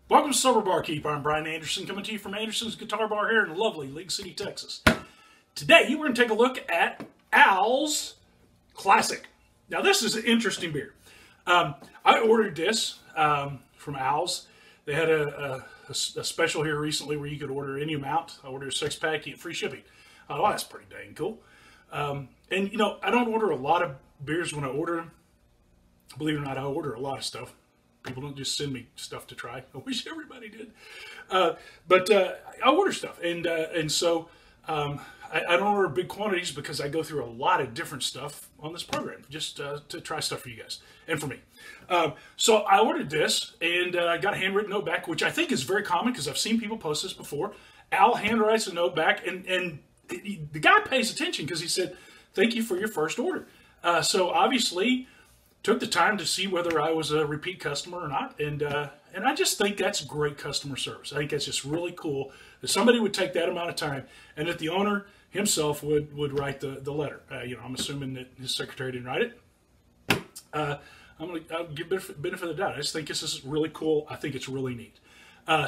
Welcome to Sober Barkeep. I'm Brian Anderson, coming to you from Anderson's Guitar Bar here in lovely League City, Texas. Today, we're going to take a look at Al's Classic. Now, this is an interesting beer. I ordered this from Al's. They had a special here recently where you could order any amount. I ordered a 6-pack, you get free shipping. Oh, that's pretty dang cool. And, you know, I don't order a lot of beers when I order them. Believe it or not, I order a lot of stuff. People don't just send me stuff to try. I wish everybody did. But I order stuff. And so I don't order big quantities because I go through a lot of different stuff on this program just to try stuff for you guys and for me. So I ordered this and I got a handwritten note back, which I think is very common because I've seen people post this before. Al handwrites a note back and the guy pays attention because he said, "Thank you for your first order." So obviously took the time to see whether I was a repeat customer or not, and I just think that's great customer service. I think that's just really cool that somebody would take that amount of time, and that the owner himself would write the letter. You know, I'm assuming that his secretary didn't write it. I'll give benefit of the doubt. I just think this is really cool. I think it's really neat.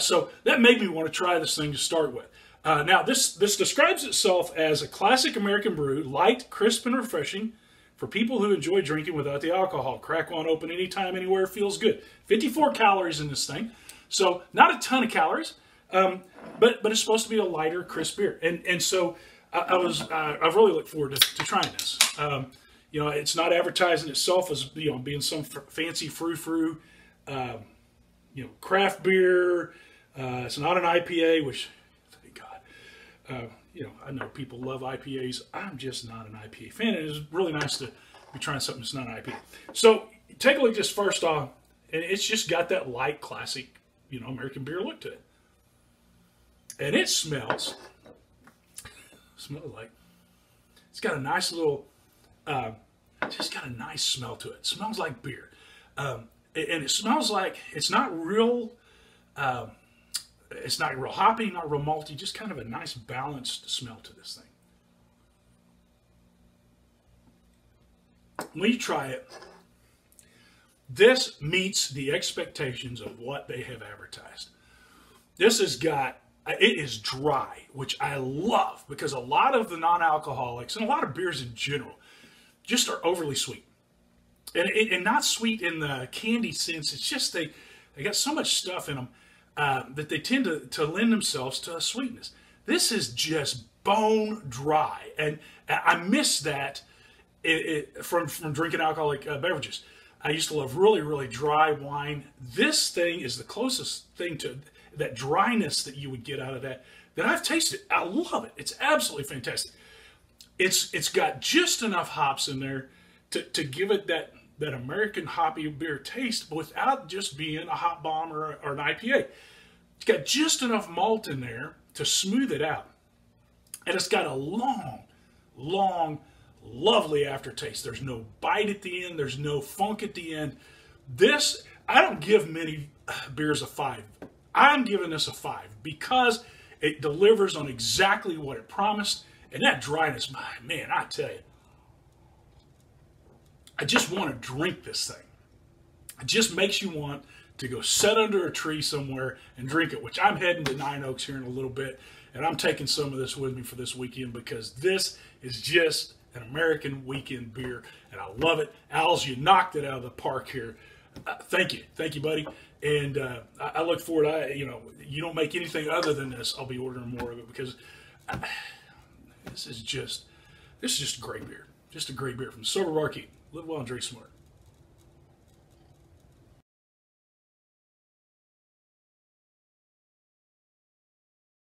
So that made me want to try this thing to start with. Now, this describes itself as a classic American brew, light, crisp, and refreshing, for people who enjoy drinking without the alcohol. Crack one open anytime, anywhere, feels good. 54 calories in this thing. So not a ton of calories, but it's supposed to be a lighter, crisp beer. And so I've really looked forward to trying this. You know, it's not advertising itself as, you know, being some fancy frou-frou, you know, craft beer. It's not an IPA, which, thank God. You know, I know people love IPAs. I'm just not an IPA fan. It's really nice to be trying something that's not an IPA. So take a look at this first off, and it's just got that light, classic, you know, American beer look to it. And it smells like, it's got a nice little, just got a nice smell to it. It smells like beer. And it smells like, it's not real hoppy, not real malty, just kind of a nice balanced smell to this thing. When you try it, this meets the expectations of what they have advertised. This has got, it is dry, which I love because a lot of the non-alcoholics and a lot of beers in general just are overly sweet. And not sweet in the candy sense, it's just they got so much stuff in them that they tend to lend themselves to a sweetness. This is just bone dry, and I miss that from drinking alcoholic beverages. I used to love really, really dry wine. This thing is the closest thing to that dryness that you would get out of that I've tasted. I love it. It's absolutely fantastic. It's got just enough hops in there to give it that American hoppy beer taste without just being a hop bomb or an IPA. It's got just enough malt in there to smooth it out. And it's got a long, lovely aftertaste. There's no bite at the end. There's no funk at the end. This, I don't give many beers a 5. I'm giving this a 5 because it delivers on exactly what it promised. And that dryness, man, I tell you, I just want to drink this thing. It just makes you want to go sit under a tree somewhere and drink it, which I'm heading to Nine Oaks here in a little bit, and I'm taking some of this with me for this weekend because this is just an American weekend beer, and I love it. Al's, you knocked it out of the park here. Thank you, buddy. And I look forward. You know, you don't make anything other than this, I'll be ordering more of it because this is just great beer. Just a great beer from Sober Barkeep. Live well and drink smart.